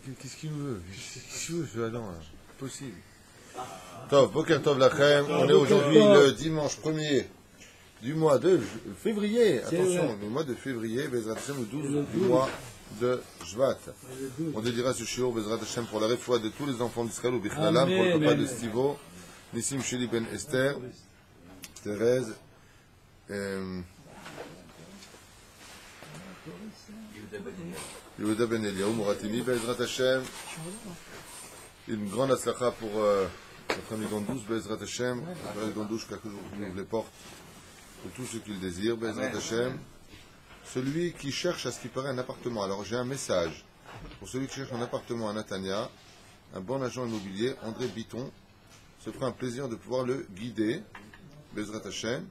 Qu'est-ce qu'il veut? Qu'est-ce qu'il veut, ce Adam, là? Possible. Tov, Boker Tov Lachem. On est aujourd'hui le dimanche 1er du mois de février. Attention, le mois de février, Bezrat Hashem, le 12 du mois de Shvat. On dédiera ce shiur, Bezrat Hashem, pour la réfoua de tous les enfants d'Israël ou Bichlalam, pour le papa de Stivo, Nissim Sheli Ben Esther, Thérèse, Yehuda Ben Eliaou, Moratimi, Bezrat Hashem. Une grande aslacha pour notre ami Gondouche, Bezrat Hashem. Le Gondouche, quelques jours, qui ouvre les portes de tout ce qu'il désire, Bezrat Hashem. Celui qui cherche à ce qui paraît un appartement. Alors j'ai un message pour celui qui cherche un appartement à Natania, un bon agent immobilier, André Bitton, se fera un plaisir de pouvoir le guider, Bezrat Hashem,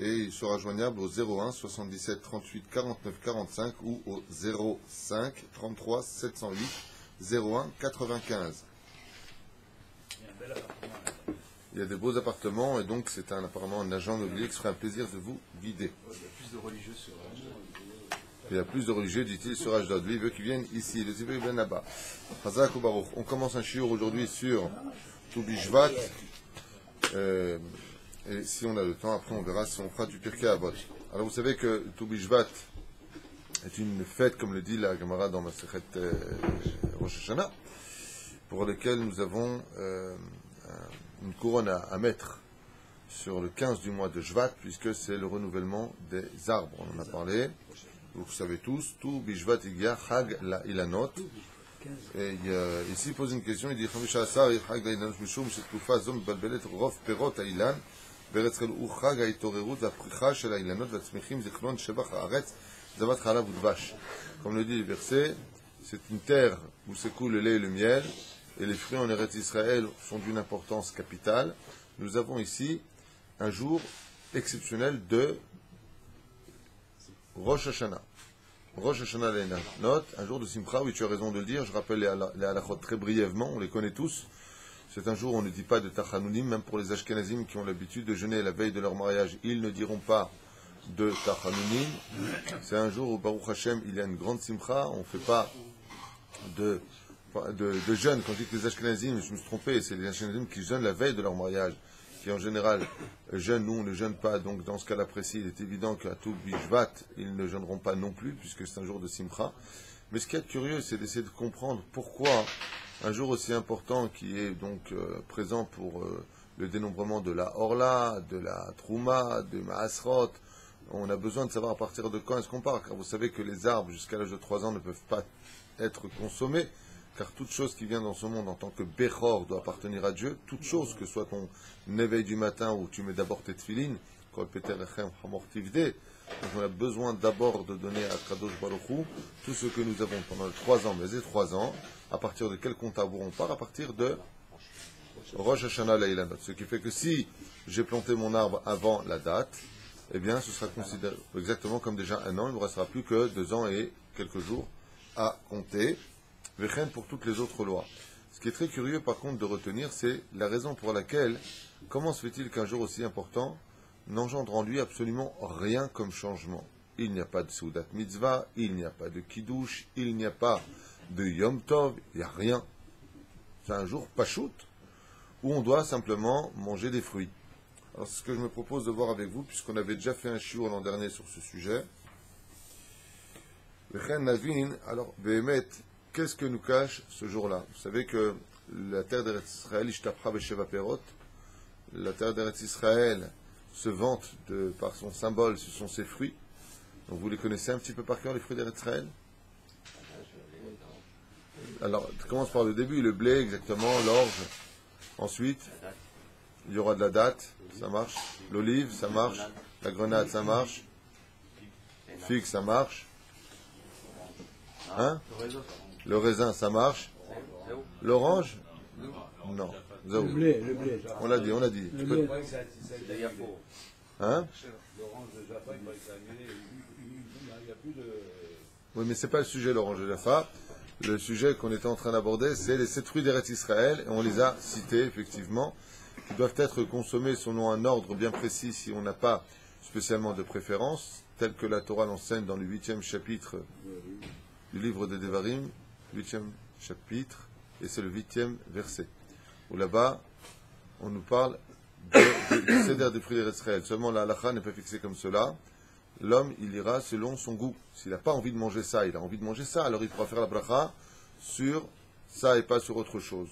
et il sera joignable au 01 77 38 49 45 ou au 05 33 708 01 95. Il y a des beaux appartements et donc c'est apparemment un agent immobilier qui se fera un plaisir de vous guider. Il y a plus de religieux, dit-il, sur Ashdod. Lui, il veut qu'ils viennent ici. Les Zivri viennent là-bas. Chazak ou Baruch. On commence un shiur aujourd'hui sur Toubi Shvat. Et si on a le temps, après on verra si on fera du Pirkei Avot. Alors vous savez que Toubi Shvat est une fête, comme le dit la Gemara dans Masechet Rosh Hashanah, pour laquelle nous avons une couronne à mettre sur le 15 du mois de Shvat, puisque c'est le renouvellement des arbres. On en a parlé. Vous savez tous, tout Bishvat Igia Chag la Ilanot. Et ici il pose une question, il dit Chamisha Asar Chag la Ilanot Mishum Shetkufa Zom Balbelet Rov Perot Ailan Beretzkel U Chag Aitorerut Vapricha Shel Ailanot Vatzmechim Zechlon Shebach Haaretz Zavat Chalav Udvash. Comme le dit le verset, c'est une terre où s'écoule le lait et le miel, et les fruits en Eretz Israël sont d'une importance capitale. Nous avons ici un jour exceptionnel de Rosh Hashanah. Rosh Hashanah Leinanot, un jour de Simcha, oui tu as raison de le dire, je rappelle les halachot très brièvement, on les connaît tous. C'est un jour où on ne dit pas de Tachanounim, même pour les Ashkenazim qui ont l'habitude de jeûner la veille de leur mariage, ils ne diront pas de Tachanounim. C'est un jour où Baruch Hashem, il y a une grande Simcha, on ne fait pas de jeûne. Quand je dis que les Ashkenazim, je me suis trompé, c'est les Ashkenazim qui jeûnent la veille de leur mariage, qui en général jeûnent, nous on ne jeûne pas, donc dans ce cas-là précis, il est évident qu'à tout Bishvat, ils ne jeûneront pas non plus, puisque c'est un jour de Simcha. Mais ce qui est curieux, c'est d'essayer de comprendre pourquoi un jour aussi important qui est donc présent pour le dénombrement de la Orla, de la Trouma, de Maasrot, on a besoin de savoir à partir de quand est-ce qu'on part, car vous savez que les arbres jusqu'à l'âge de 3 ans ne peuvent pas être consommés, car toute chose qui vient dans ce monde en tant que Bechor doit appartenir à Dieu, toute chose, que soit ton éveil du matin où tu mets d'abord tes tefilines, Kol Peter Echem Hamor Tivde, donc on a besoin d'abord de donner à Kadosh Baruch Hu tout ce que nous avons pendant les 3 ans, mais les 3 ans, à partir de quel compte on part? À partir de Rosh Hashanah Leilanot. Ce qui fait que si j'ai planté mon arbre avant la date, eh bien ce sera considéré exactement comme déjà un an, il ne me restera plus que 2 ans et quelques jours à compter. Vechen pour toutes les autres lois. Ce qui est très curieux par contre de retenir, c'est la raison pour laquelle, comment se fait-il qu'un jour aussi important n'engendre en lui absolument rien comme changement? Il n'y a pas de Soudat Mitzvah, il n'y a pas de Kiddush, il n'y a pas de Yom Tov, il n'y a rien. C'est un jour Pachout, où on doit simplement manger des fruits. Alors c'est ce que je me propose de voir avec vous, puisqu'on avait déjà fait un shiur l'an dernier sur ce sujet. Vechen Navin, alors Behemet, qu'est-ce que nous cache ce jour-là? Vous savez que la terre d'Eretz Israël, Ishtapcha Besheva Perot, la terre d'Eretz Israël se vante par son symbole, ce sont ses fruits. Donc vous les connaissez un petit peu par cœur, les fruits d'Eretz Israël? Alors, on commence par le début, le blé exactement, l'orge. Ensuite, il y aura de la date, ça marche. L'olive, ça marche. La grenade, ça marche. Figue, ça marche. Hein? Le raisin, ça marche. L'orange? Non. Le blé. On l'a dit. Hein? Oui, mais c'est pas le sujet, l'orange de Jaffa. Le sujet qu'on était en train d'aborder, c'est les 7 fruits d'Eretz Israël, et on les a cités, effectivement, qui doivent être consommés selon un ordre bien précis si on n'a pas spécialement de préférence, tel que la Torah l'enseigne dans le 8e chapitre du livre des Devarim, 8e chapitre, et c'est le 8e verset. Où là-bas, on nous parle du Seder des fruits d'Israël. Seulement la halakha n'est pas fixée comme cela. L'homme, il ira selon son goût. S'il n'a pas envie de manger ça, il a envie de manger ça, alors il pourra faire la bracha sur ça et pas sur autre chose.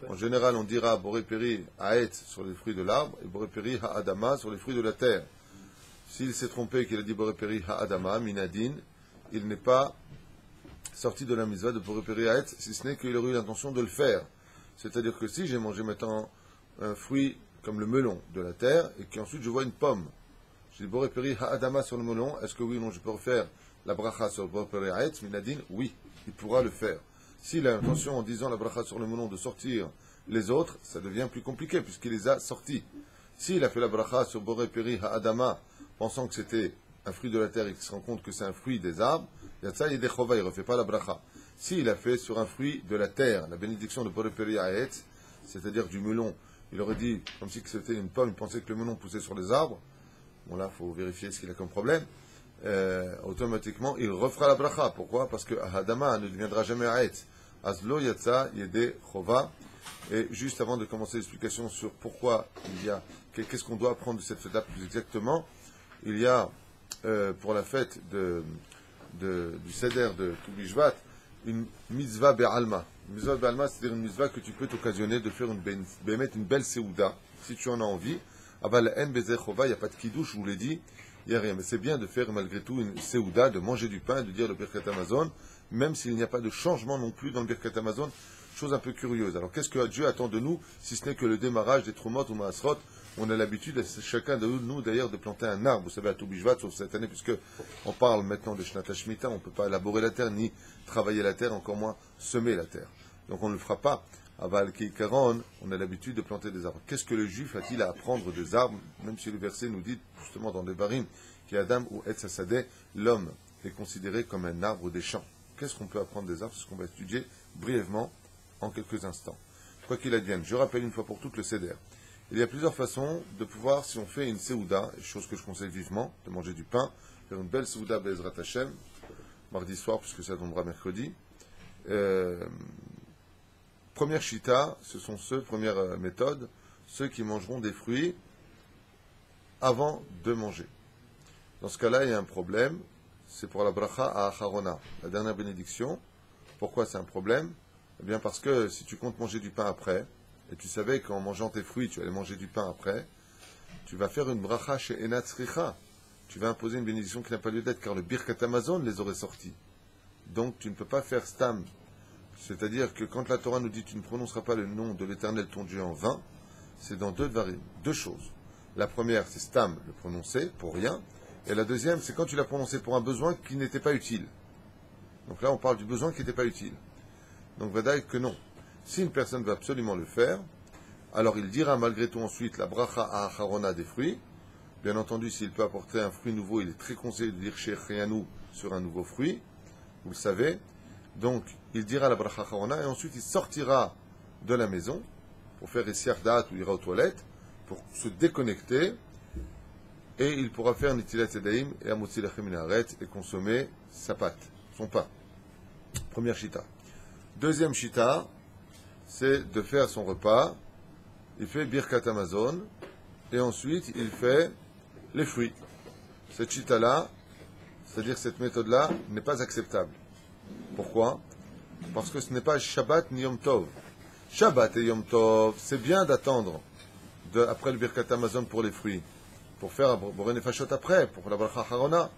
En général, on dira Boré Peri Haet sur les fruits de l'arbre et Boré Peri Ha'adama sur les fruits de la terre. S'il s'est trompé et qu'il a dit Boré Peri Ha'adama, Minadin, il n'est pas sorti de la mitzvah de Boré Peri Haet, si ce n'est qu'il aurait eu l'intention de le faire. C'est-à-dire que si j'ai mangé maintenant un fruit comme le melon de la terre et qu'ensuite je vois une pomme, je dis Boré Peri Ha'adama sur le melon, est-ce que oui ou non je peux refaire la bracha sur Boré Peri Haet, Minadin? Oui, il pourra le faire. S'il a l'intention, en disant la bracha sur le melon, de sortir les autres, ça devient plus compliqué puisqu'il les a sortis. S'il a fait la bracha sur Boré Peri Ha'adama, pensant que c'était un fruit de la terre et qu'il se rend compte que c'est un fruit des arbres, Yatsa Yedechova, il ne refait pas la bracha. S'il a fait sur un fruit de la terre, la bénédiction de Boré Peri Haet, c'est-à-dire du melon, il aurait dit, comme si c'était une pomme, il pensait que le melon poussait sur les arbres. Bon là, il faut vérifier ce qu'il a comme problème. Automatiquement, il refera la bracha. Pourquoi? Parce que Hadama ne deviendra jamais Haet. Azlo Yatsa Yede Chova. Et juste avant de commencer l'explication sur pourquoi il y a, qu'est-ce qu'on doit apprendre de cette fête-là plus exactement, il y a pour la fête du Seder de Toubishvat une mitzvah be'alma. Une mitzvah be'alma, c'est-à-dire une mitzvah que tu peux t'occasionner de faire une belle seouda, si tu en as envie. Aval en bezer chova, il n'y a pas de kidouche, je vous l'ai dit, il n'y a rien. Mais c'est bien de faire malgré tout une seouda, de manger du pain, de dire le Birkat Hamazon, même s'il n'y a pas de changement non plus dans le Birkat Hamazon, chose un peu curieuse. Alors qu'est-ce que Dieu attend de nous, si ce n'est que le démarrage des Trumot ou Maasrot? On a l'habitude, chacun de nous d'ailleurs, de planter un arbre, vous savez, à Toubishvat, sauf cette année, puisque on parle maintenant de Shnat HaShemitah, on ne peut pas élaborer la terre, ni travailler la terre, encore moins semer la terre. Donc on ne le fera pas. Aval Keikaron, on a l'habitude de planter des arbres. Qu'est-ce que le juif a-t-il à apprendre des arbres, même si le verset nous dit, justement dans les Barim, qu'Adam ou Etz Hasadeh, l'homme est considéré comme un arbre des champs. Qu'est-ce qu'on peut apprendre des arbres? C'est ce qu'on va étudier brièvement en quelques instants. Quoi qu'il advienne, je rappelle une fois pour toutes le Seder. Il y a plusieurs façons de pouvoir, si on fait une seouda, chose que je conseille vivement, de manger du pain, faire une belle seouda Be'ezrat Hashem, mardi soir, puisque ça tombera mercredi. Première chita, ce sont première méthode, ceux qui mangeront des fruits avant de manger. Dans ce cas-là, il y a un problème, c'est pour la bracha à Acharona, la dernière bénédiction. Pourquoi c'est un problème? Eh bien parce que si tu comptes manger du pain après, et tu savais qu'en mangeant tes fruits, tu allais manger du pain après, tu vas faire une bracha chez Enat Sricha. Tu vas imposer une bénédiction qui n'a pas lieu d'être, car le Birkat Hamazon les aurait sortis. Donc tu ne peux pas faire stam. C'est-à-dire que quand la Torah nous dit tu ne prononceras pas le nom de l'Éternel ton Dieu en vain, c'est dans deux choses. La première, c'est stam, le prononcer pour rien. Et la deuxième, c'est quand tu l'as prononcé pour un besoin qui n'était pas utile. Donc là, on parle du besoin qui n'était pas utile. Donc vadaï que non. Si une personne veut absolument le faire, alors il dira malgré tout ensuite la bracha à Acharona des fruits. Bien entendu, s'il peut apporter un fruit nouveau, il est très conseillé de dire Shechianu sur un nouveau fruit. Vous le savez. Donc, il dira la bracha Acharona et ensuite il sortira de la maison pour faire Esiardat ou ira aux toilettes, pour se déconnecter. Et il pourra faire Nitilat Sedaim et Amotzi Lachem Minaret et consommer sa pâte, son pain. Première chita. Deuxième chita, c'est de faire son repas. Il fait Birkat Hamazon et ensuite il fait les fruits. Cette chita-là, c'est-à-dire cette méthode-là, n'est pas acceptable. Pourquoi? Parce que ce n'est pas Shabbat ni Yom Tov. Shabbat et Yom Tov, c'est bien d'attendre après le Birkat Hamazon pour les fruits. Pour faire Boré Nefashot après, pour la bracha Acharona.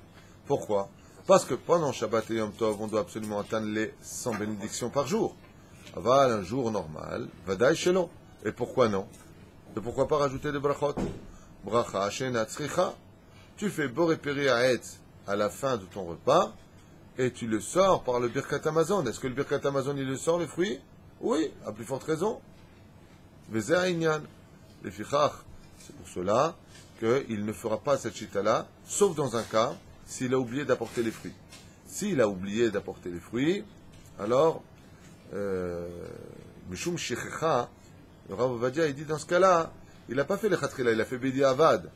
Pourquoi? Parce que pendant Shabbat et Yom Tov, on doit absolument atteindre les 100 bénédictions par jour. Aval, un jour normal, Vadaï Shelo. Et pourquoi non? Et pourquoi pas rajouter des brachot? Bracha Shenat Sricha. Tu fais Boré Peri Haet à la fin de ton repas, et tu le sors par le Birkat Hamazon. Est-ce que le Birkat Hamazon, il le sort, les fruits? Oui, à plus forte raison. Vezeh Inyan. Les fichach. C'est pour cela qu'il ne fera pas cette chita-là, sauf dans un cas, s'il a oublié d'apporter les fruits. S'il a oublié d'apporter les fruits, alors, Mishum Shechecha, le Rav Ovadia, il dit dans ce cas-là, il n'a pas fait le Khatrila, il a fait Bedi Avad.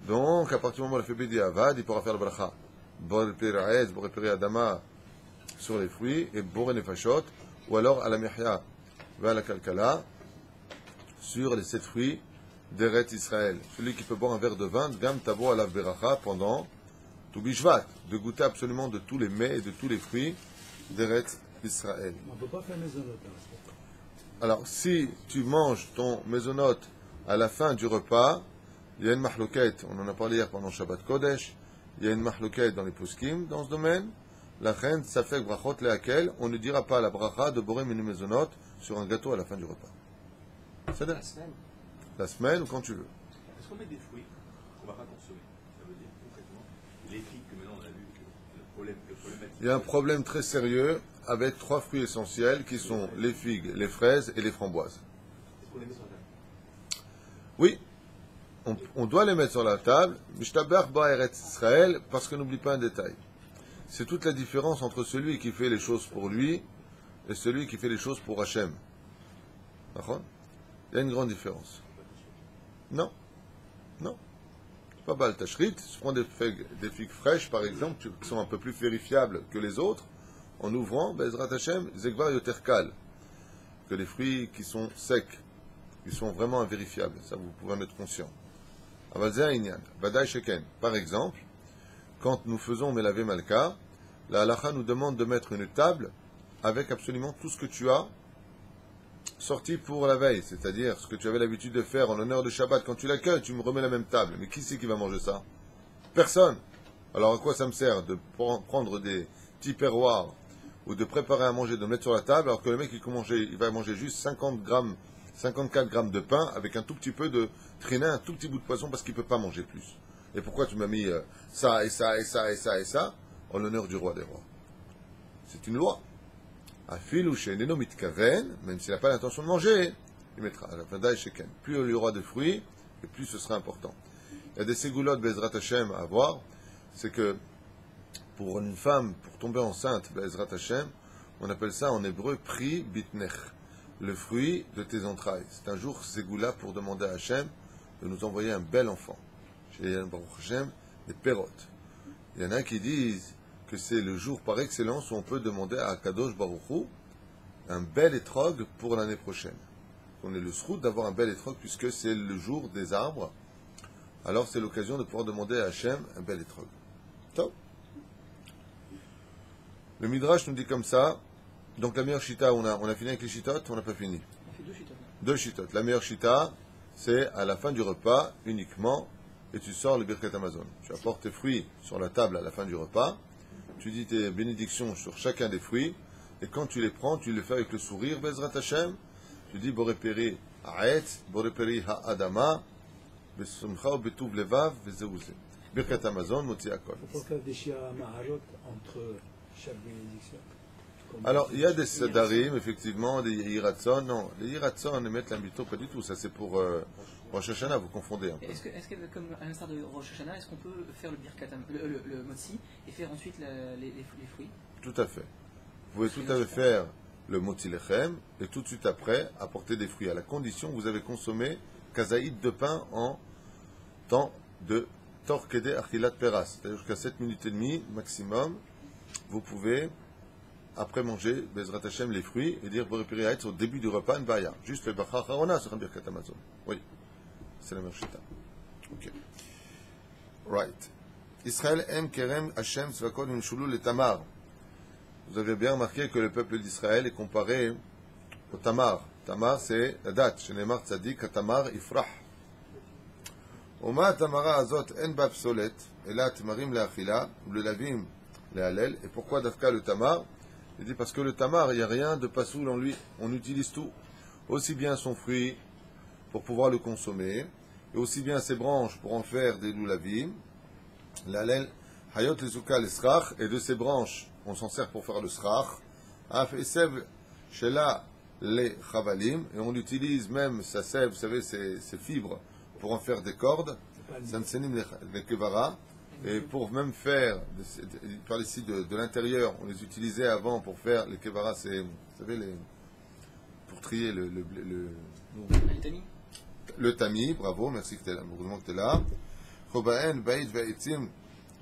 Donc, à partir du moment où il a fait Bedi Avad, il pourra faire le bracha. Boré Peri Haet, Boré Peri Adama sur les fruits, et Boré Nefashot ou alors à la Mehya vers la Kalkala, sur les 7 fruits d'Eret Israël. Celui qui peut boire un verre de vin, Gam Tavo Alav Beracha, pendant tout Bishvat, de goûter absolument de tous les mets et de tous les fruits d'Eret Israël. On ne peut pas faire maisonnote. Alors, si tu manges ton maisonnote à la fin du repas, il y a une mahloket, on en a parlé hier pendant Shabbat Kodesh, il y a une mahloket dans les poskim, dans ce domaine. La reine, ça fait brachot lehakel, on ne dira pas la bracha de borem une maisonnote sur un gâteau à la fin du repas. C'est La semaine. la semaine ou quand tu veux. Est-ce qu'on met des fruits qu'on ne va pas consommer? Ça veut dire concrètement les figues que maintenant on a vu que le problématique. Il y a un problème très sérieux avec 3 fruits essentiels qui sont les figues, les fraises et les framboises. Est-ce qu'on les met sur la table? Oui, on doit les mettre sur la table, Mishtabach ba Eretz Israël, parce que n'oublie pas un détail. C'est toute la différence entre celui qui fait les choses pour lui et celui qui fait les choses pour Hachem. D'accord? Il y a une grande différence. Non, non. Pas Baal Tashrit. Si tu prends des figues fraîches, par exemple, qui sont un peu plus vérifiables que les autres, en ouvrant, Bezrat Hashem, Zegvar Yoterkal, que les fruits qui sont secs, qui sont vraiment invérifiables. Ça, vous pouvez en être conscient. Avalzeh Inyan, Badai Sheken. Par exemple, quand nous faisons Melavé Malka, la halakha nous demande de mettre une table avec absolument tout ce que tu as sorti pour la veille, c'est-à-dire ce que tu avais l'habitude de faire en l'honneur de Shabbat. Quand tu l'accueilles, tu me remets la même table. Mais qui c'est qui va manger ça? Personne. Alors à quoi ça me sert de prendre des petits perroirs ou de préparer à manger, de mettre sur la table, alors que le mec il va manger juste 54 grammes de pain avec un tout petit peu de trinet, un tout petit bout de poisson parce qu'il ne peut pas manger plus. Et pourquoi tu m'as mis ça et ça et ça et ça et ça en l'honneur du roi des rois? C'est une loi. Afil ou chez Neno Mitkaven, même s'il n'a pas l'intention de manger, il mettra à la fin d'Aïcheken. Plus il y aura de fruits, et plus ce sera important. Il y a des ségoulottes Bezrat Hashem à avoir. C'est que pour une femme, pour tomber enceinte, Bezrat Hashem, on appelle ça en hébreu Pri Bitnech, le fruit de tes entrailles. C'est un jour ségoula pour demander à Hashem de nous envoyer un bel enfant. Chez Baruch Hashem, des pérotes. Il y en a qui disent que c'est le jour par excellence où on peut demander à Kadosh Baruch Hu un bel étrog pour l'année prochaine. On est le srout d'avoir un bel étrog puisque c'est le jour des arbres. Alors c'est l'occasion de pouvoir demander à Hachem un bel étrog. Top. Le Midrash nous dit comme ça. Donc la meilleure chita, on a fini avec les chitotes, on n'a pas fini. On fait 2 chitotes. 2 chitotes. La meilleure chita, c'est à la fin du repas uniquement, et tu sors le Birkat Amazon. Tu apportes tes fruits sur la table à la fin du repas. Tu dis tes bénédictions sur chacun des fruits, et quand tu les prends, tu les fais avec le sourire, Bezrat Hashem. Tu dis Boreperi Ha'etz, Boreperi Ha'adama, Besumcha ou Betuv Levav, Vezeuze. Birkat Amazon, Motzi Akol. Il faut faire des shira maharot entre chaque bénédiction. Alors, il y a des sadarim, effectivement, des hiratson. Non, les hiratson, les mettent l'ambito, pas du tout. Ça, c'est pour Rosh Hashanah, vous confondez un peu. Est-ce que, comme à l'instar de Rosh Hashanah, est-ce qu'on peut faire le birkat, le motzi, et faire ensuite les fruits? Tout à fait. Vous pouvez tout à fait faire le motzi lechem, et tout de suite après, apporter des fruits, à la condition que vous avez consommé kazaïd de pain en temps de torkede achilat peras. C'est-à-dire jusqu'à 7 minutes et demie maximum, vous pouvez après manger, Bezrat Hashem, les fruits, et dire Borepiri Haetz au début du repas, Nbaya. Juste le Bachar Harona sur un Birkat Amazon. Oui. C'est la même chita. Ok. Right. Israël aime Kerem Hashem Svakod Mishulu le Tamar. Vous avez bien remarqué que le peuple d'Israël est comparé au Tamar. Tamar, c'est la date. Chez Neymar Tzadik, Tamar Ifrah. Oma Tamara Azot En Bab Solet, et là Tamarim Leachila, ou le Lavim Lehalel. Et pourquoi Dafka le Tamar? Il dit parce que le tamar, il n'y a rien de pasoul en lui. On utilise tout. Aussi bien son fruit pour pouvoir le consommer, et aussi bien ses branches pour en faire des loulavim. L'alel, hayot lezuka l'esrach, et de ses branches, on s'en sert pour faire le srach. Af esev shela le chavalim, et on utilise même sa sève, vous savez, ses fibres, pour en faire des cordes. Sansenim le kevara. Et pour même faire, il parle ici de l'intérieur, on les utilisait avant pour faire les kevara, c'est, vous savez, pour trier le tamis, bravo, merci que tu es là, heureusement que tu es là. Chobaen, Baït, Vaïtim,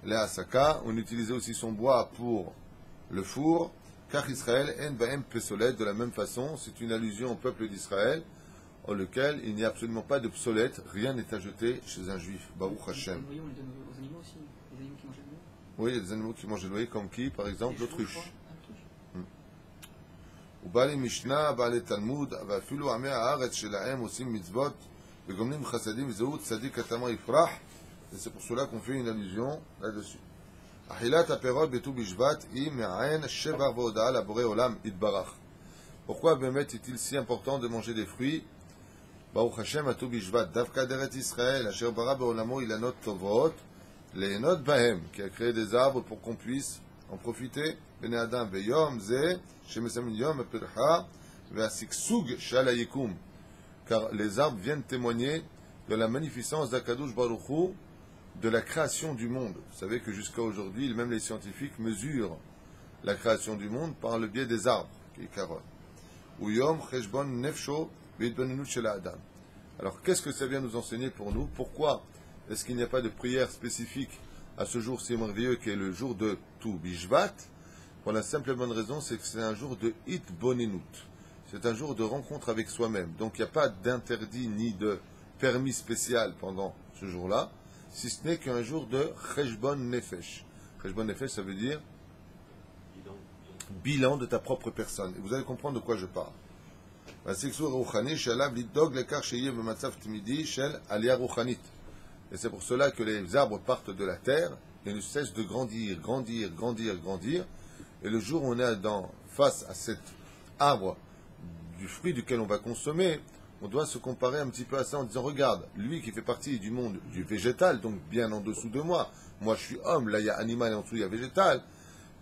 le Asaka, on utilisait aussi son bois pour le four. Car Israël, en baem pesolet, de la même façon, c'est une allusion au peuple d'Israël, en lequel il n'y a absolument pas de psolète, rien n'est à jeter chez un juif. Baruch Hashem. Les noyaux, on les donne aux animaux aussi. Les animaux qui mangent les noyaux. Oui, il y a des animaux qui mangent le noyer, comme qui, par exemple, Les chevaux, je l'autruche. crois. Ah, l'autruche. ובעלי משנה, בעלי תלמוד, ואפילו עמי הארץ שלהם עושים מצוות וגומלים חסדים וזהו צדיק התמר יפרח, et c'est pour cela qu'on fait une allusion là-dessus. אכילת הפירות בט"ו בשבט היא מעין שבח והודאה לבורא עולם יתברך. Pourquoi באמת est-il si important de manger des fruits? ברוך השם הט"ו בשבט, דווקא דרך ישראל, אשר ברא בעולמו אילנות טובות, ליהנות בהם, qui a créé des arbres pour qu'on puisse en profiter. בני אדם ביום זה שמסמן יום הפרחה והשגשוג של היקום. Car les arbres viennent témoigner de la magnificence d'Akadosh Baruch Hu, de la création du monde. Vous savez que jusqu'à aujourd'hui, même les scientifiques mesurent la création du monde par le biais des arbres, qui est Karon. Ou Yom Cheshbon Nefsho Beitbanenut Shel Adam. Alors, qu'est-ce que ça vient nous enseigner pour nous? Pourquoi est-ce qu'il n'y a pas de prière spécifique à ce jour si merveilleux qui est le jour de Tu Bishvat? Pour la simple et bonne raison, c'est que c'est un jour de Itbonenut. C'est un jour de rencontre avec soi-même. Donc, il n'y a pas d'interdit ni de permis spécial pendant ce jour-là, si ce n'est qu'un jour de Cheshbon Nefesh. Cheshbon Nefesh, ça veut dire bilan de ta propre personne. Et vous allez comprendre de quoi je parle. Et c'est pour cela que les arbres partent de la terre et ne cessent de grandir, grandir, grandir, grandir. Et le jour où on est face à cet arbre du fruit duquel on va consommer, on doit se comparer un petit peu à ça en disant, regarde, lui qui fait partie du monde du végétal, donc bien en dessous de moi, moi je suis homme, là il y a animal et en dessous il y a végétal,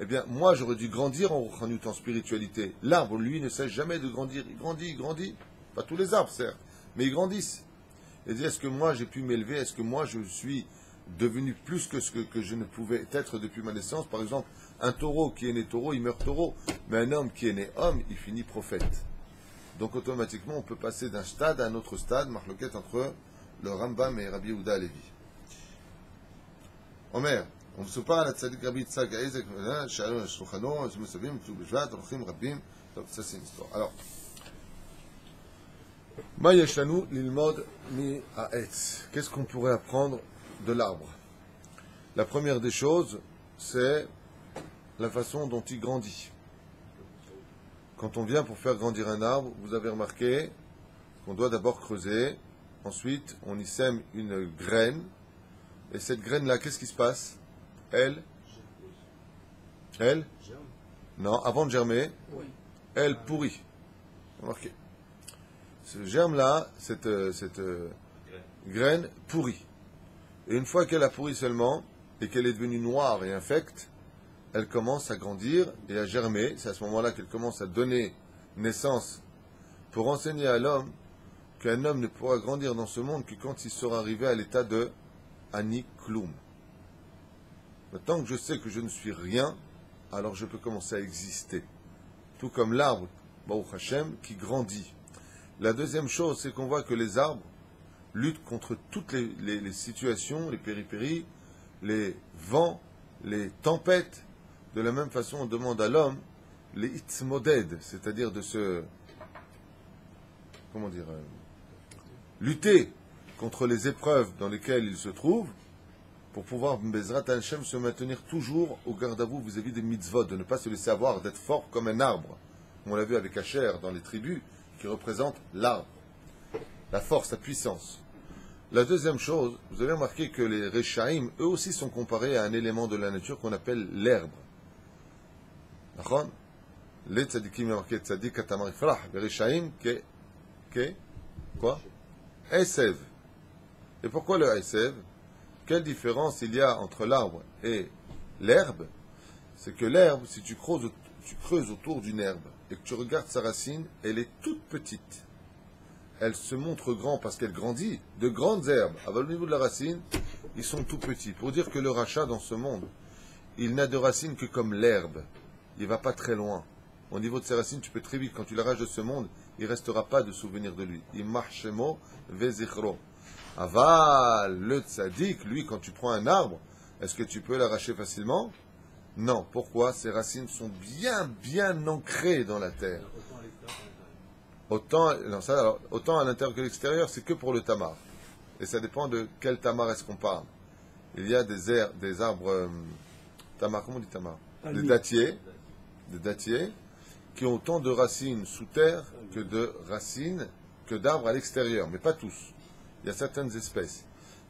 eh bien moi j'aurais dû grandir en Ruchanut, en spiritualité. L'arbre, lui, ne cesse jamais de grandir, il grandit, il grandit. Pas tous les arbres, certes, mais ils grandissent. Et dit, est-ce que moi j'ai pu m'élever, est-ce que moi je suis devenu plus que ce que je ne pouvais être depuis ma naissance? Par exemple, un taureau qui est né taureau, il meurt taureau, mais un homme qui est né homme, il finit prophète. Donc automatiquement, on peut passer d'un stade à un autre stade, marloquette entre le Rambam et Rabbi Yehuda Alevi. Omer, on se parle à Tzadik Rabbi Yitzhak Aizek, Shalom Shulchano, Mesavim, Tu Bishvat, Orchim Rabbim. Ça c'est une histoire. Alors, Ma yeshanu lilmod mi ha'etz. Qu'est-ce qu'on pourrait apprendre de l'arbre? La première des choses, c'est la façon dont il grandit. Quand on vient pour faire grandir un arbre, vous avez remarqué qu'on doit d'abord creuser, ensuite on y sème une graine, et cette graine-là, qu'est-ce qui se passe? Elle, non, avant de germer, Oui. elle pourrit. Remarquez. Ce germe-là, cette graine pourrit. Et une fois qu'elle a pourri seulement, et qu'elle est devenue noire et infecte, elle commence à grandir et à germer. C'est à ce moment-là qu'elle commence à donner naissance pour enseigner à l'homme qu'un homme ne pourra grandir dans ce monde que quand il sera arrivé à l'état de Ani Kloum. Maintenant que je sais que je ne suis rien, alors je peux commencer à exister. Tout comme l'arbre, Baruch Hashem, qui grandit. La deuxième chose, c'est qu'on voit que les arbres luttent contre toutes les situations, les péripéries, les vents, les tempêtes. De la même façon, on demande à l'homme les itzmoded, c'est-à-dire de se, lutter contre les épreuves dans lesquelles il se trouve, pour pouvoir, Bezrat Hashem, se maintenir toujours au garde à vous vis-à-vis des mitzvot, de ne pas se laisser avoir, d'être fort comme un arbre. On l'a vu avec Asher dans les tribus, qui représente l'arbre, la force, la puissance. La deuxième chose, vous avez remarqué que les Rechaim, eux aussi, sont comparés à un élément de la nature qu'on appelle l'herbe. D'accord? Les tzadikim, il y a marqué tzadik atamar ifrah, les Rechaim, quoi? Esev. Et pourquoi le Esev? Quelle différence il y a entre l'arbre et l'herbe? C'est que l'herbe, si tu creuses autour d'une herbe et que tu regardes sa racine, elle est toute petite. Elle se montre grande parce qu'elle grandit. De grandes herbes, au niveau de la racine, ils sont tout petits. Pour dire que le rachat dans ce monde, il n'a de racines que comme l'herbe. Il ne va pas très loin. Au niveau de ses racines, tu peux très vite, quand tu l'arraches de ce monde, il ne restera pas de souvenir de lui. Imachemo vezichro. Aval, le tzaddik, lui, quand tu prends un arbre, est-ce que tu peux l'arracher facilement? Non, pourquoi? Ces racines sont bien ancrées dans la terre. Autant à l'extérieur qu'à l'intérieur. Autant à l'intérieur que à l'extérieur, c'est que pour le tamar. Et ça dépend de quel tamar est-ce qu'on parle. Il y a des arbres, tamar, comment on dit tamar? Des dattiers, qui ont autant de racines sous terre que d'arbres à l'extérieur, mais pas tous. Il y a certaines espèces.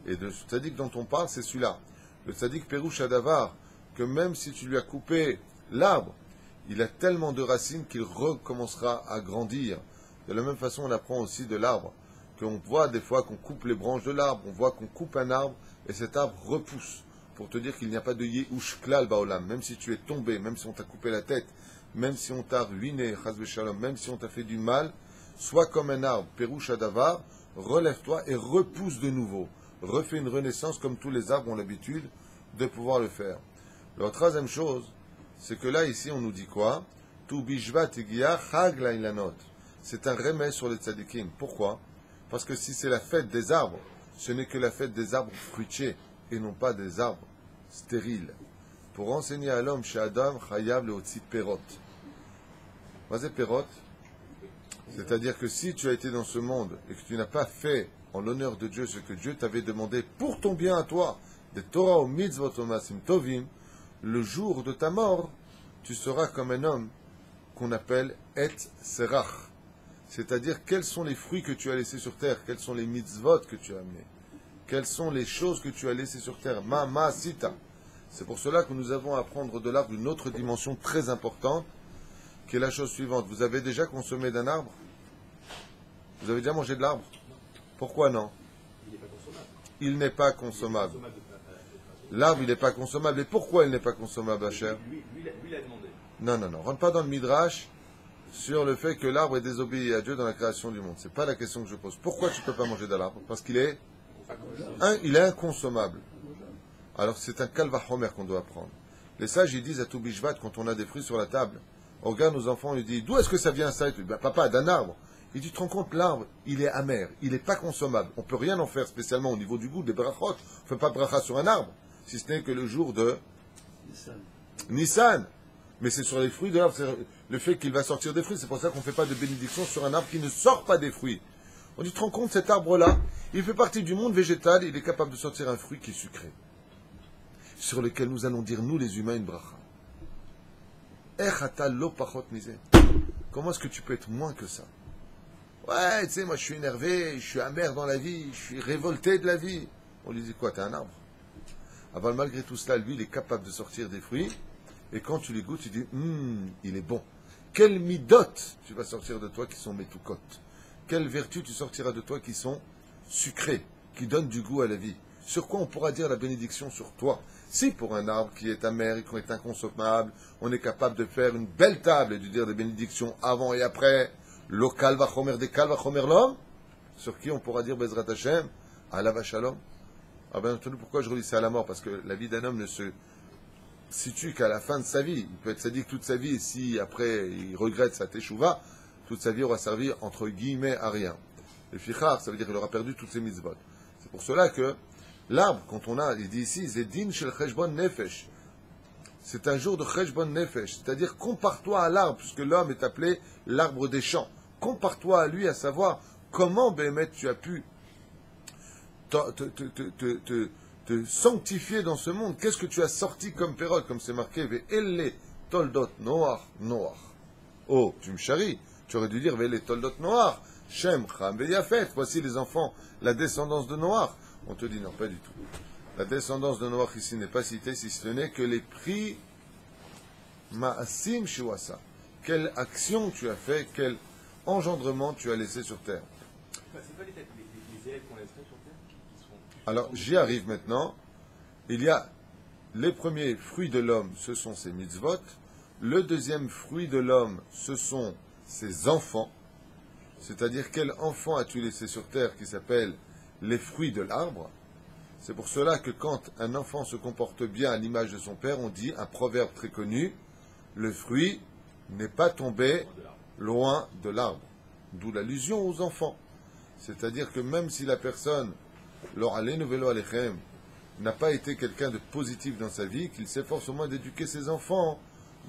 Et le tzaddik dont on parle, c'est celui-là. Le tzaddik Perouche Adavar, que même si tu lui as coupé l'arbre, il a tellement de racines qu'il recommencera à grandir. De la même façon, on apprend aussi de l'arbre, qu'on voit des fois qu'on coupe les branches de l'arbre, on voit qu'on coupe un arbre, et cet arbre repousse, pour te dire qu'il n'y a pas de yehush klal baolam, même si tu es tombé, même si on t'a coupé la tête, même si on t'a ruiné, chas v'shalom, même si on t'a fait du mal, sois comme un arbre, Perouche Adavar, relève-toi et repousse de nouveau. Refais une renaissance comme tous les arbres ont l'habitude de pouvoir le faire. La troisième chose, c'est que là, ici, on nous dit quoi? Tu bishvat igia chag lailanot. C'est un remède sur les tzadikim. Pourquoi? Parce que si c'est la fête des arbres, ce n'est que la fête des arbres fruitiers et non pas des arbres stériles. Pour enseigner à l'homme chez Adam, chayav leotzi perot. Vas-y, perot. C'est-à-dire que si tu as été dans ce monde et que tu n'as pas fait en l'honneur de Dieu ce que Dieu t'avait demandé pour ton bien à toi, des Torah ou mitzvot ou masim tovim, le jour de ta mort, tu seras comme un homme qu'on appelle et serach. C'est-à-dire, quels sont les fruits que tu as laissés sur terre, quels sont les mitzvot que tu as amenés, quelles sont les choses que tu as laissées sur terre, ma sita. C'est pour cela que nous avons à apprendre de l'arbre une autre dimension très importante, qui est la chose suivante. Vous avez déjà consommé d'un arbre? Vous avez déjà mangé de l'arbre? Pourquoi non? Il n'est pas consommable. Il n'est pas consommable. L'arbre, il n'est pas consommable. Et pourquoi il n'est pas consommable, Hacher? Lui l'a demandé. Non. Rentre pas dans le midrash sur le fait que l'arbre est désobéi à Dieu dans la création du monde. C'est pas la question que je pose. Pourquoi tu ne peux pas manger de l'arbre? Parce qu'il est il est inconsommable. Alors c'est un kalvachomer qu'on doit apprendre. Les sages, ils disent à tout bishvat, quand on a des fruits sur la table, on regarde nos enfants, ils disent, d'où est-ce que ça vient ça? Et tu dis, papa, d'un arbre. Il dit, tu te rends compte, l'arbre, il est amer, il n'est pas consommable. On ne peut rien en faire spécialement au niveau du goût, des brachot. On ne fait pas bracha sur un arbre, si ce n'est que le jour de Nissan. Mais c'est sur les fruits de l'arbre, c'est le fait qu'il va sortir des fruits. C'est pour ça qu'on ne fait pas de bénédiction sur un arbre qui ne sort pas des fruits. On dit, tu te rends compte, cet arbre-là, il fait partie du monde végétal, il est capable de sortir un fruit qui est sucré, sur lequel nous allons dire, nous les humains, une bracha. Comment est-ce que tu peux être moins que ça? Ouais, tu sais, moi je suis énervé, je suis amer dans la vie, je suis révolté de la vie. On lui dit quoi? T'es un arbre. Avant, malgré tout cela, lui, il est capable de sortir des fruits. Et quand tu les goûtes, tu dis, il est bon. Quelle midot tu vas sortir de toi qui sont métoukotes? Quelles vertus tu sortiras de toi qui sont sucrées, qui donnent du goût à la vie? Sur quoi on pourra dire la bénédiction sur toi? Si pour un arbre qui est amer et qui est inconsommable, on est capable de faire une belle table et de dire des bénédictions avant et après, lo kalva chomer de kalva chomer l'homme, sur qui on pourra dire Bezrat Hashem, alav shalom. Ah bien entendu, pourquoi je relis ça à la mort? Parce que la vie d'un homme ne se situe qu'à la fin de sa vie. Il peut être sadique toute sa vie, et si après il regrette sa teshuva, toute sa vie aura servi entre guillemets à rien. Le fichar, ça veut dire qu'il aura perdu toutes ses mitzvot. C'est pour cela que l'arbre, quand on a, il dit ici, Zedin shel cheshbon nefesh. C'est un jour de cheshbon nefesh. C'est-à-dire, compare-toi à l'arbre, puisque l'homme est appelé l'arbre des champs. Compare-toi à lui, à savoir comment, Béhémet, tu as pu te sanctifier dans ce monde. Qu'est-ce que tu as sorti comme pérode, comme c'est marqué, Ve'elle toldot noach. Oh, tu me charries. Tu aurais dû dire, Ve'elle toldot noach. Shem, Cham, Ve'yafet. Voici les enfants, la descendance de Noach. On te dit non, pas du tout. La descendance de Noach ici n'est pas citée, si ce n'est que les prix Ma'asim Shiwasa. Quelle action tu as fait, quel engendrement tu as laissé sur terre. C'est pas les élèves qu'on laisserait sur terre qui seront... Alors, j'y arrive maintenant. Il y a les premiers fruits de l'homme, ce sont ses mitzvot. Le deuxième fruit de l'homme, ce sont ses enfants. C'est-à-dire, quel enfant as-tu laissé sur terre qui s'appelle les fruits de l'arbre? C'est pour cela que quand un enfant se comporte bien à l'image de son père, on dit un proverbe très connu, le fruit n'est pas tombé loin de l'arbre. D'où l'allusion aux enfants. C'est-à-dire que même si la personne, n'a pas été quelqu'un de positif dans sa vie, qu'il s'efforce au moins d'éduquer ses enfants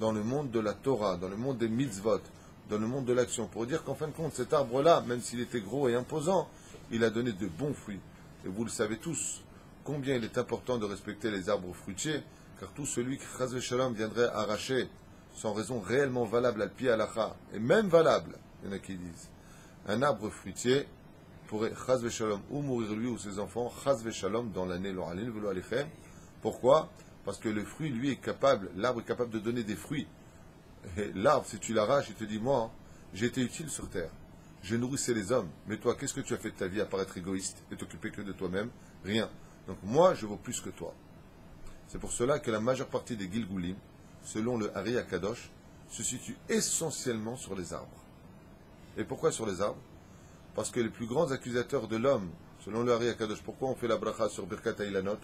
dans le monde de la Torah, dans le monde des mitzvot, dans le monde de l'action, pour dire qu'en fin de compte, cet arbre-là, même s'il était gros et imposant, il a donné de bons fruits. Et vous le savez tous, combien il est important de respecter les arbres fruitiers, car tout celui qui, chas v'shalom, viendrait arracher, sans raison réellement valable al pi halacha, et même valable, il y en a qui disent, un arbre fruitier pourrait, chas v'shalom, ou mourir lui ou ses enfants, chas v'shalom, dans l'année l'oralil v'lo alechem. Pourquoi? Parce que le fruit, lui, est capable, l'arbre est capable de donner des fruits. Et l'arbre, si tu l'arraches, il te dit, moi, j'ai été utile sur terre. Je nourrissais les hommes. Mais toi, qu'est-ce que tu as fait de ta vie à part être égoïste et t'occuper que de toi-même? Rien. Donc moi, je vaux plus que toi. C'est pour cela que la majeure partie des Gilgulim, selon le Hari Akadosh, se situe essentiellement sur les arbres. Et pourquoi sur les arbres? Parce que les plus grands accusateurs de l'homme, selon le Hari Akadosh, pourquoi on fait la bracha sur Birkat Hailanot?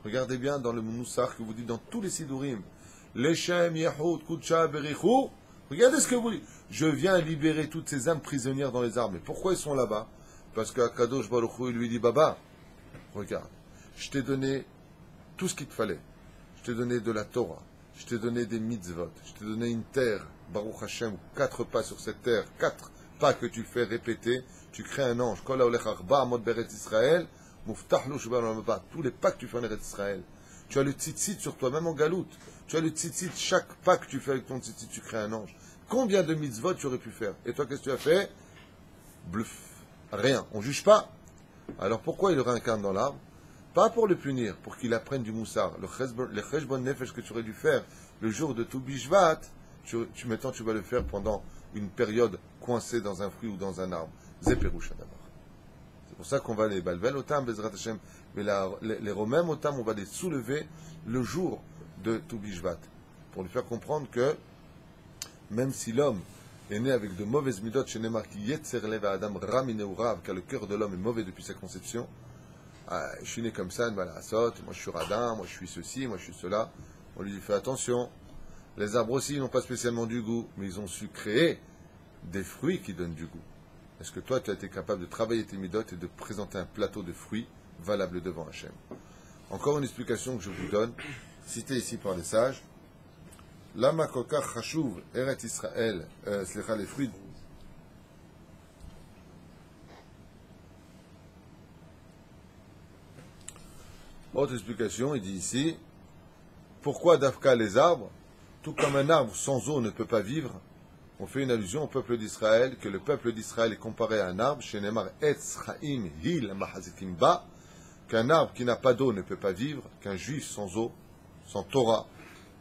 Regardez bien dans le Moussar que vous dites dans tous les Sidurim. Leshem, Yehud, Kudsha, Berichou. Regardez ce que vous dites. Je viens libérer toutes ces âmes prisonnières dans les arbres. Mais pourquoi ils sont là-bas? Parce qu'Akadosh Baruch Hu, il lui dit, Baba, regarde, je t'ai donné tout ce qu'il te fallait. Je t'ai donné de la Torah. Je t'ai donné des mitzvot. Je t'ai donné une terre, Baruch Hashem, 4 pas sur cette terre, 4 pas que tu fais répéter. Tu crées un ange. Kol haolech arba amot beretz Israël. Tous les pas que tu fais en Eretz Israël. Tu as le tzitzit sur toi, même en galoute. Tu as le tzitzit, chaque pas que tu fais avec ton tzitzit, tu crées un ange. Combien de mitzvot tu aurais pu faire? Et toi, qu'est-ce que tu as fait? Bluff. Rien. On ne juge pas. Alors pourquoi il le réincarne dans l'arbre? Pas pour le punir, pour qu'il apprenne du moussar. Le cheshbon nefesh que tu aurais dû faire le jour de Tou Bishvat, maintenant tu vas le faire pendant une période coincée dans un fruit ou dans un arbre. Zéperoucha d'abord. C'est pour ça qu'on va les balvel otam, bezrat Hashem, mais les romains otam, on va les soulever le jour de Tou Bishvat, pour lui faire comprendre que même si l'homme est né avec de mauvaises midot, chez Neymar qui yetzer lev adam ramine ou rav, car le cœur de l'homme est mauvais depuis sa conception, je suis né comme ça, moi je suis radin, moi je suis ceci, moi je suis cela. On lui dit fais attention, les arbres aussi n'ont pas spécialement du goût, mais ils ont su créer des fruits qui donnent du goût. Est-ce que toi tu as été capable de travailler tes midot et de présenter un plateau de fruits valable devant Hachem? Encore une explication que je vous donne, citée ici par les sages. Lama kokach chashuv eret Israël, les fruits. Autre explication, il dit ici, pourquoi Dafka les arbres, tout comme un arbre sans eau ne peut pas vivre? On fait une allusion au peuple d'Israël, que le peuple d'Israël est comparé à un arbre, chez Neymar Etz Chaim Hil Mahazikim Ba, qu'un arbre qui n'a pas d'eau ne peut pas vivre, qu'un juif sans eau, sans Torah,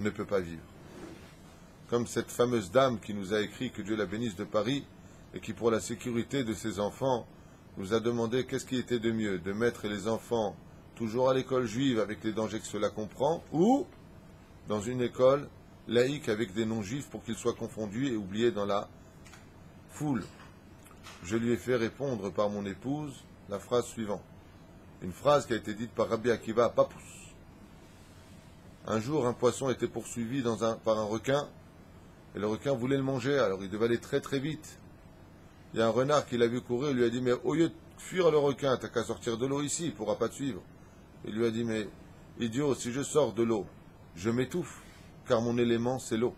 ne peut pas vivre. Comme cette fameuse dame qui nous a écrit, que Dieu la bénisse, de Paris, et qui pour la sécurité de ses enfants nous a demandé qu'est-ce qui était de mieux, de mettre les enfants toujours à l'école juive avec les dangers que cela comprend, ou dans une école laïque avec des non-juifs pour qu'ils soient confondus et oubliés dans la foule. Je lui ai fait répondre par mon épouse la phrase suivante. Une phrase qui a été dite par Rabbi Akiva à Papous. Un jour, un poisson était poursuivi par un requin, et le requin voulait le manger, alors il devait aller très très vite. Il y a un renard qui l'a vu courir, il lui a dit, mais au lieu de fuir le requin, t'as qu'à sortir de l'eau ici, il ne pourra pas te suivre. Il lui a dit, mais idiot, si je sors de l'eau, je m'étouffe, car mon élément, c'est l'eau.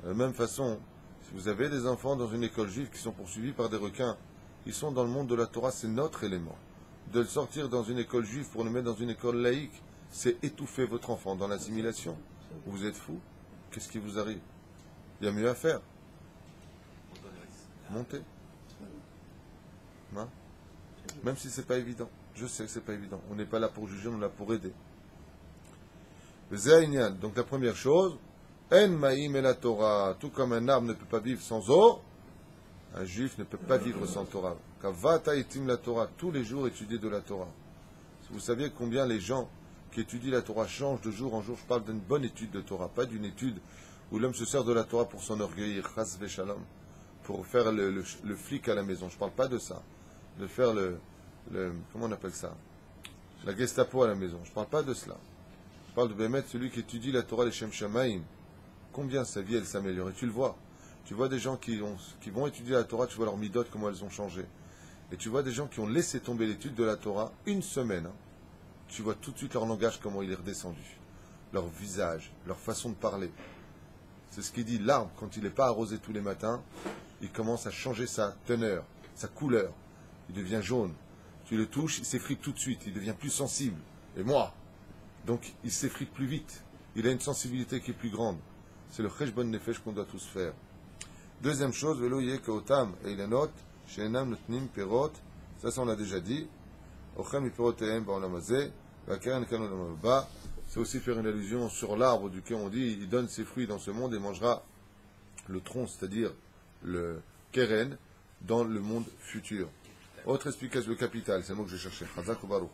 De la même façon, si vous avez des enfants dans une école juive qui sont poursuivis par des requins, ils sont dans le monde de la Torah, c'est notre élément. De le sortir dans une école juive pour le mettre dans une école laïque, c'est étouffer votre enfant dans l'assimilation. Vous êtes fou? Qu'est-ce qui vous arrive? Il y a mieux à faire. Montez. Hein? Même si c'est pas évident. Je sais que c'est pas évident. On n'est pas là pour juger, on est là pour aider. Donc la première chose, En Maïm et la Torah, tout comme un arbre ne peut pas vivre sans eau, un juif ne peut pas vivre sans Torah. Kavata itim la Torah, tous les jours étudier de la Torah. Si vous saviez combien les gens qui étudient la Torah changent de jour en jour, je parle d'une bonne étude de Torah, pas d'une étude où l'homme se sert de la Torah pour s'enorgueillir, chas v'shalom, pour faire le flic à la maison. Je ne parle pas de ça. De faire comment on appelle ça? La Gestapo à la maison. Je ne parle pas de cela. Je parle de Bémet, celui qui étudie la Torah, les Shem Shamaim. Combien sa vie, elle s'améliore. Et tu le vois. Tu vois des gens qui vont étudier la Torah, tu vois leurs midot, comment elles ont changé. Et tu vois des gens qui ont laissé tomber l'étude de la Torah une semaine. tu vois tout de suite leur langage, comment il est redescendu. Leur visage, leur façon de parler. C'est ce qu'il dit, l'arbre, quand il n'est pas arrosé tous les matins, il commence à changer sa teneur, sa couleur. Il devient jaune. Tu le touches, il s'effrite tout de suite, il devient plus sensible. Et moi, donc il s'effrite plus vite. Il a une sensibilité qui est plus grande. C'est le cheshbon nefesh qu'on doit tous faire. Deuxième chose, velo yeh keotam et il note, she'enam notnim perot, ça on l'a déjà dit. Ochem iperotehem ba'olam hazeh, va'keren kan olam haba. C'est aussi faire une allusion sur l'arbre duquel on dit il donne ses fruits dans ce monde et mangera le tronc, c'est-à-dire le keren, dans le monde futur. Autre explication, le capital, c'est le mot que je cherchais. Chazak ou Baruch.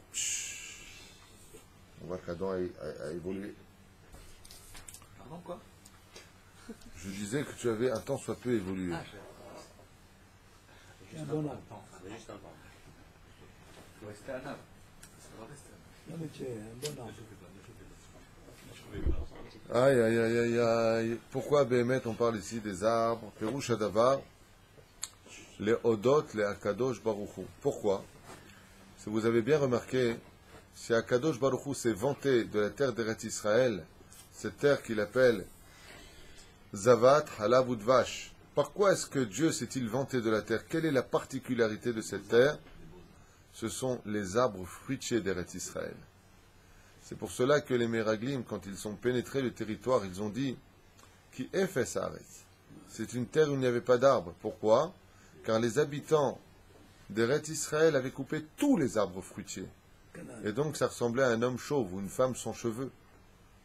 On voit qu'Adam a évolué. Pardon, quoi? Je disais que tu avais un temps soit peu évolué. J'ai un bon âme. Juste un temps. Il faut rester à table. Ça va rester. Non, mais tu es un bon âme. Aïe, aïe, aïe, aïe, aïe. Pourquoi, Béhémet, on parle ici des arbres? Pérouche Adavar, les Odot, les Akadosh Baruchou. Pourquoi? Si vous avez bien remarqué, si Akadosh Baruchou s'est vanté de la terre d'Eretz Israël, cette terre qu'il appelle Zavat, Halav ou Dvash, par quoi est-ce que Dieu s'est-il vanté de la terre? Quelle est la particularité de cette terre? Ce sont les arbres fruitiers d'Eretz Israël. C'est pour cela que les Meraglim, quand ils ont pénétré le territoire, ils ont dit Ki efes haaretz. C'est une terre où il n'y avait pas d'arbres. Pourquoi? Car les habitants d'Eretz Israël avaient coupé tous les arbres fruitiers. Et donc ça ressemblait à un homme chauve ou une femme sans cheveux,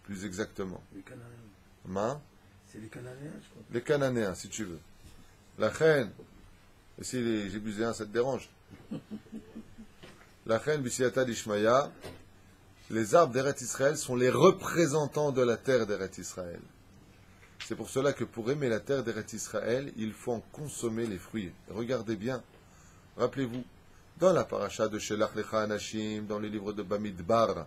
plus exactement. Les Cananéens. Ma? C'est les Cananéens, je crois. Les Cananéens, si tu veux. La reine, et si les Jébuséens, ça te dérange? La reine Bisiata d'Ishmaïa, les arbres d'Eretz Israël sont les représentants de la terre d'Eretz Israël. C'est pour cela que pour aimer la terre d'Eretz Israël, il faut en consommer les fruits. Regardez bien, rappelez-vous, dans la paracha de Shelach Lecha Anashim, dans les livres de Bamidbar,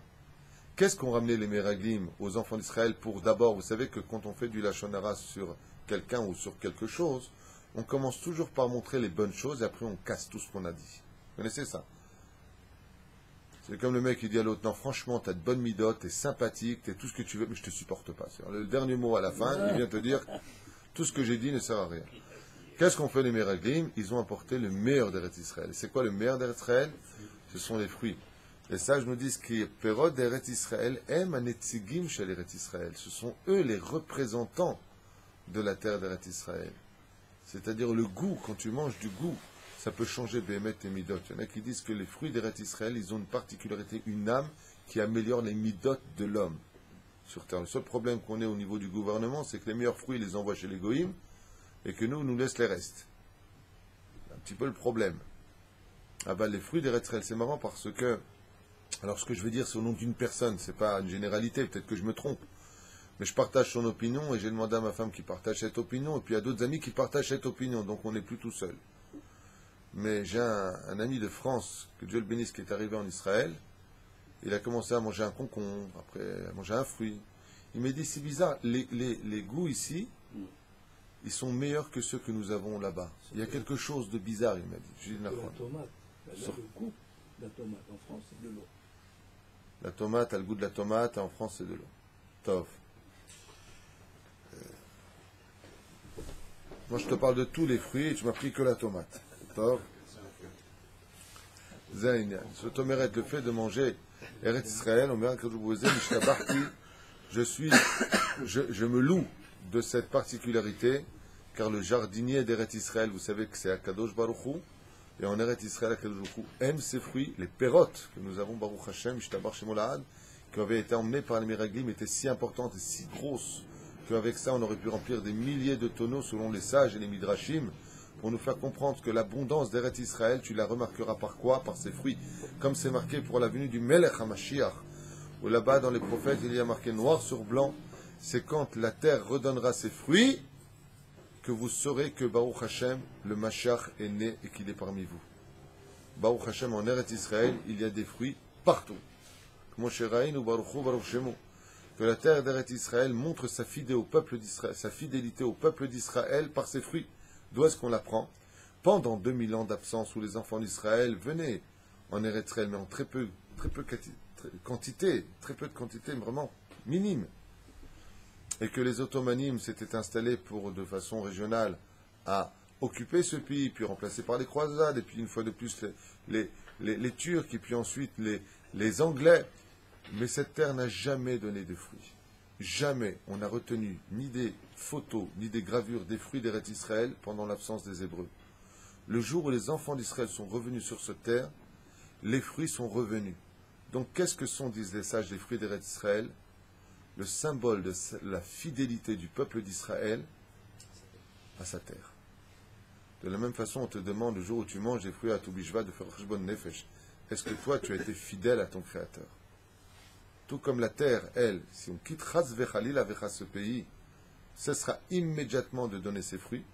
qu'est-ce qu'ont ramené les Meraglim aux enfants d'Israël pour d'abord, vous savez que quand on fait du Lachon Hara sur quelqu'un ou sur quelque chose, on commence toujours par montrer les bonnes choses et après on casse tout ce qu'on a dit. Vous connaissez ça? C'est comme le mec qui dit à l'autre, non franchement, t'as de bonnes midotes, t'es sympathique, t'es tout ce que tu veux, mais je te supporte pas. C'est-à-dire, le dernier mot à la fin, il vient te dire, tout ce que j'ai dit ne sert à rien. Qu'est-ce qu'ont fait les Meraglim? Ils ont apporté le meilleur d'Eretz Israël. C'est quoi le meilleur d'Eretz Israël? Ce sont les fruits. Les sages nous disent que Perot d'Eretz Israël aiment un etzigim chez l'Eretz Israël. Ce sont eux les représentants de la terre d'Eretz Israël. C'est-à-dire le goût, quand tu manges du goût, ça peut changer Béhémet et Midot. Il y en a qui disent que les fruits d'Eretz Israël, ils ont une particularité, une âme qui améliore les Midot de l'homme sur terre. Le seul problème qu'on ait au niveau du gouvernement, c'est que les meilleurs fruits, ils les envoient chez les goïms et que nous, on nous laisse les restes. C'est un petit peu le problème. Ah ben, les fruits d'Eretz Israël, c'est marrant parce que, alors ce que je veux dire, c'est au nom d'une personne, c'est pas une généralité, peut-être que je me trompe. Mais je partage son opinion et j'ai demandé à ma femme qui partage cette opinion et puis à d'autres amis qui partagent cette opinion, donc on n'est plus tout seul. Mais j'ai un ami de France, que Dieu le bénisse, qui est arrivé en Israël. Il a commencé à manger un concombre, après à manger un fruit. Il m'a dit, c'est bizarre, les goûts ici, ils sont meilleurs que ceux que nous avons là-bas. Il y a quelque chose de bizarre, il m'a dit. Je dis, La tomate. Le goût de la tomate en France, c'est de l'eau. La tomate a le goût de la tomate, et en France, c'est de l'eau. Tov. Moi, je te parle de tous les fruits et tu m'as pris que la tomate. Tov. Zayn. Ce toméret, le fait de manger Eretz Israël, on verra que je vous ai je me loue de cette particularité, car le jardinier d'Eretz Israël, vous savez que c'est Akadosh Baruchou, et en Eretz Israël, Akadosh Baruchou aime ses fruits, les pérotes que nous avons, Baruch Hashem, Ishtabar Shemolahad, qui avaient été emmenés par les Meraglim, étaient si importantes et si grosses, qu'avec ça, on aurait pu remplir des milliers de tonneaux, selon les sages et les Midrashim, pour nous faire comprendre que l'abondance d'Eretz Israël, tu la remarqueras par quoi? Par ses fruits. Comme c'est marqué pour la venue du Melech HaMashiach, où là-bas, dans les prophètes, il y a marqué noir sur blanc, c'est quand la terre redonnera ses fruits, que vous saurez que Baruch Hashem, le Mashiach, est né et qu'il est parmi vous. Baruch Hashem, en Eretz Israël, il y a des fruits partout. Que la terre d'Eretz Israël montre sa fidélité au peuple d'Israël par ses fruits. D'où est-ce qu'on l'apprend? Pendant 2000 ans d'absence où les enfants d'Israël venaient en Eretz Israël, mais en très quantité, très peu de quantité, vraiment minime. Et que les Ottomanimes s'étaient installés de façon régionale à occuper ce pays, puis remplacés par les croisades, et puis une fois de plus les Turcs, et puis ensuite les Anglais. Mais cette terre n'a jamais donné de fruits. Jamais on n'a retenu ni des photos, ni des gravures des fruits d'Eretz Israël pendant l'absence des Hébreux. Le jour où les enfants d'Israël sont revenus sur cette terre, les fruits sont revenus. Donc qu'est-ce que sont, disent les sages, les fruits d'Eretz Israël? Le symbole de la fidélité du peuple d'Israël à sa terre. De la même façon, on te demande le jour où tu manges des fruits à Toubishvat de faire Cheshbon Nefesh. Est-ce que toi, tu as été fidèle à ton Créateur? Tout comme la terre, elle, si on quitte Chas Vechalil avec ce pays, cessera immédiatement de donner ses fruits.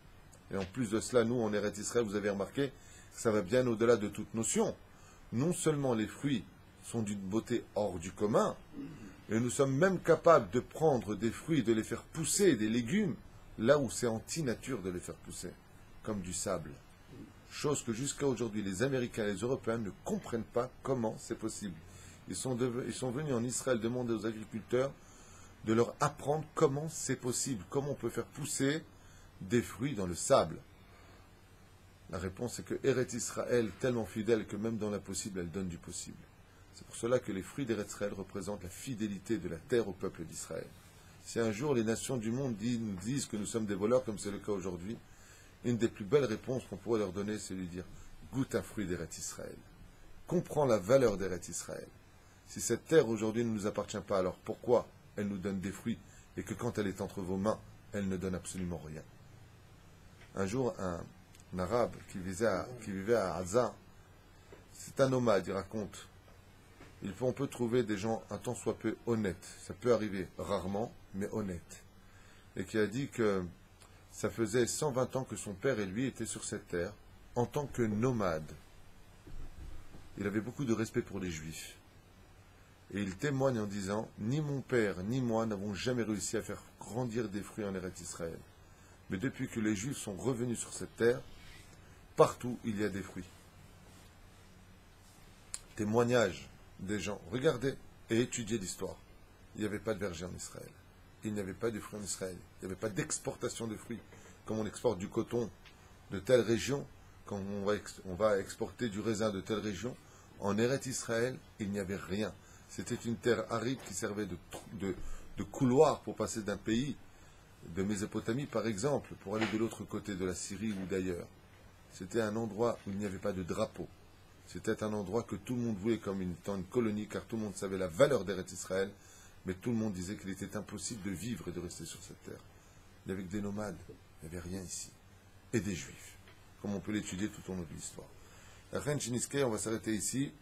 Et en plus de cela, nous, en Eretz Israël, vous avez remarqué, ça va bien au-delà de toute notion. Non seulement les fruits sont d'une beauté hors du commun, et nous sommes même capables de prendre des fruits et de les faire pousser, des légumes, là où c'est anti-nature de les faire pousser, comme du sable. Chose que jusqu'à aujourd'hui, les Américains et les Européens ne comprennent pas comment c'est possible. Ils sont venus en Israël demander aux agriculteurs de leur apprendre comment c'est possible, comment on peut faire pousser des fruits dans le sable. La réponse est que Eretz Israël, tellement fidèle que même dans l'impossible, elle donne du possible. C'est pour cela que les fruits d'Eretz Israël représentent la fidélité de la terre au peuple d'Israël. Si un jour les nations du monde nous disent que nous sommes des voleurs, comme c'est le cas aujourd'hui, une des plus belles réponses qu'on pourrait leur donner, c'est de lui dire « Goûte un fruit d'Eretz Israël. Comprends la valeur d'Eretz Israël. Si cette terre aujourd'hui ne nous appartient pas, alors pourquoi elle nous donne des fruits et que quand elle est entre vos mains, elle ne donne absolument rien ?» Un jour, un arabe qui vivait à Gaza, c'est un nomade, il raconte. On peut trouver des gens un tant soit peu honnêtes, ça peut arriver rarement, mais honnêtes. Et qui a dit que ça faisait 120 ans que son père et lui étaient sur cette terre, en tant que nomade. Il avait beaucoup de respect pour les Juifs. Et il témoigne en disant, ni mon père ni moi n'avons jamais réussi à faire grandir des fruits en Eretz Israël. Mais depuis que les Juifs sont revenus sur cette terre, partout il y a des fruits. Témoignage des gens. Regardez et étudiez l'histoire. Il n'y avait pas de verger en Israël. Il n'y avait pas de fruits en Israël. Il n'y avait pas d'exportation de fruits. Comme on exporte du coton de telle région, quand on va exporter du raisin de telle région, en Eretz Israël, il n'y avait rien. C'était une terre aride qui servait de couloir pour passer d'un pays, de Mésopotamie par exemple, pour aller de l'autre côté de la Syrie ou d'ailleurs. C'était un endroit où il n'y avait pas de drapeau. C'était un endroit que tout le monde voulait comme étant une colonie, car tout le monde savait la valeur d'Eretz Israël, mais tout le monde disait qu'il était impossible de vivre et de rester sur cette terre. Il n'y avait que des nomades, il n'y avait rien ici. Et des juifs, comme on peut l'étudier tout au long de l'histoire. La reine Chiniskei, on va s'arrêter ici,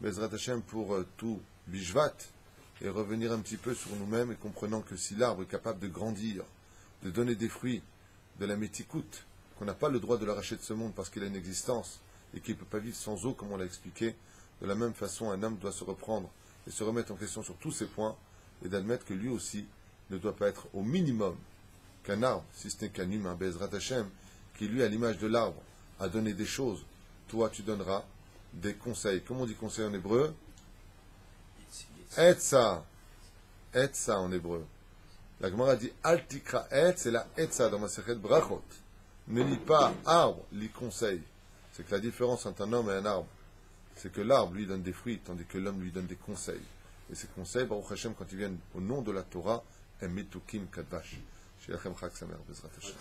Bezrat Hashem pour tout Bishvat, et revenir un petit peu sur nous-mêmes, et comprenant que si l'arbre est capable de grandir, de donner des fruits, de la métikoute, qu'on n'a pas le droit de l'arracher de ce monde parce qu'il a une existence, et qu'il ne peut pas vivre sans eau, comme on l'a expliqué, de la même façon, un homme doit se reprendre et se remettre en question sur tous ces points, et d'admettre que lui aussi ne doit pas être au minimum qu'un arbre, si ce n'est qu'un humain, Bezrat Hashem, qui lui, à l'image de l'arbre, a donné des choses. Toi, tu donneras des conseils. Comment on dit conseil en hébreu? Etza. Etza en hébreu. La Gemara dit Altikra et, c'est la Etza dans ma Masechet Brachot. Ne lis pas arbre, lis conseil. C'est que la différence entre un homme et un arbre, c'est que l'arbre lui donne des fruits, tandis que l'homme lui donne des conseils. Et ces conseils, Baruch Hashem, quand ils viennent au nom de la Torah, Emitukim Kadvash. Shilachem Chag Samer, Bezrat Hashem.